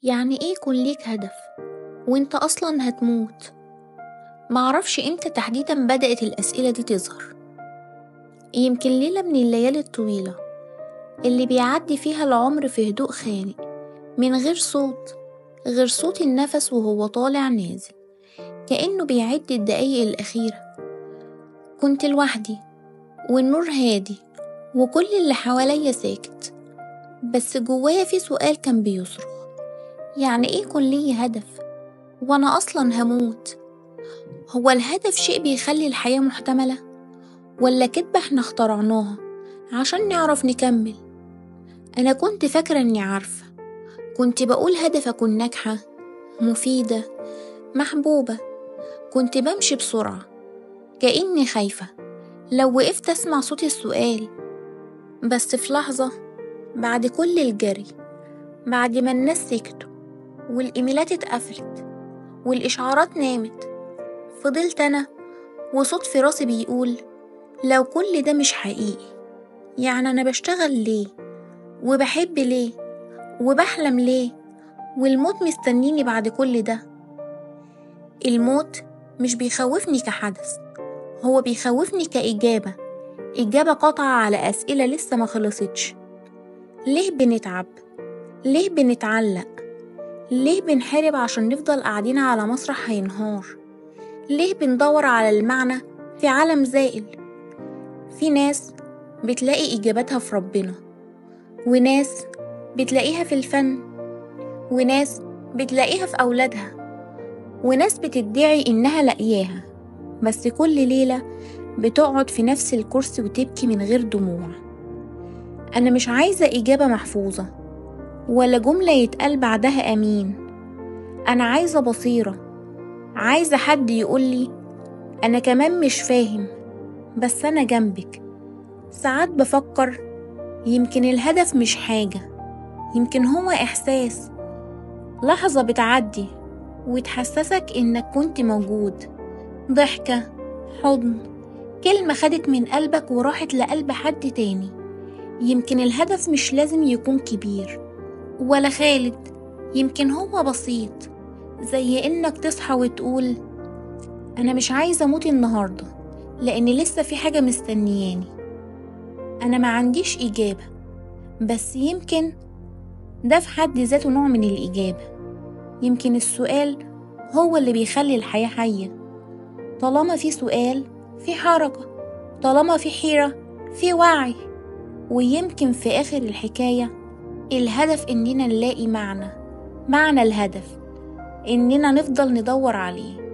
يعني ايه يكون ليك هدف وانت اصلا هتموت؟ معرفش امتى تحديدا بدأت الأسئلة دي تظهر. يمكن ليلة من الليالي الطويلة اللي بيعدي فيها العمر في هدوء خانق، من غير صوت غير صوت النفس وهو طالع نازل، كأنه بيعد الدقايق الأخيرة. كنت لوحدي والنور هادي وكل اللي حواليا ساكت، بس جوايا في سؤال كان بيصرخ: يعني ايه يكون لي هدف وانا اصلا هموت؟ هو الهدف شيء بيخلي الحياة محتملة، ولا كدبة احنا اخترعناها عشان نعرف نكمل؟ انا كنت فاكرة اني عارفة، كنت بقول هدف اكون ناجحة، مفيدة، محبوبة. كنت بمشي بسرعة كأني خايفة لو وقفت اسمع صوت السؤال. بس في لحظة، بعد كل الجري، بعد ما الناس سكتوا والإيميلات اتقفلت والإشعارات نامت، فضلت أنا وصوت في راسي بيقول: لو كل ده مش حقيقي، يعني أنا بشتغل ليه وبحب ليه وبحلم ليه والموت مستنيني بعد كل ده؟ الموت مش بيخوفني كحدث، هو بيخوفني إجابة قاطعة على أسئلة لسه ما خلصتش. ليه بنتعب؟ ليه بنتعلق؟ ليه بنحارب عشان نفضل قاعدين على مسرح هينهار؟ ليه بندور على المعنى في عالم زائل؟ في ناس بتلاقي إجاباتها في ربنا، وناس بتلاقيها في الفن، وناس بتلاقيها في أولادها، وناس بتدعي إنها لاقياها، بس كل ليلة بتقعد في نفس الكرسي وتبكي من غير دموع. أنا مش عايزة إجابة محفوظة ولا جملة يتقال بعدها أمين، أنا عايزة بصيرة، عايزة حد يقولي: أنا كمان مش فاهم، بس أنا جنبك. ساعات بفكر يمكن الهدف مش حاجة، يمكن هو إحساس، لحظة بتعدي وتحسسك إنك كنت موجود، ضحكة، حضن، كلمة خدت من قلبك وراحت لقلب حد تاني. يمكن الهدف مش لازم يكون كبير ولا خالد، يمكن هو بسيط، زي إنك تصحى وتقول: أنا مش عايزة أموت النهاردة لأن لسه في حاجة مستنياني. أنا ما عنديش إجابة، بس يمكن ده في حد ذاته نوع من الإجابة. يمكن السؤال هو اللي بيخلي الحياة حية. طالما في سؤال في حركة، طالما في حيرة في وعي. ويمكن في آخر الحكاية الهدف إننا نلاقي معنى الهدف إننا نفضل ندور عليه.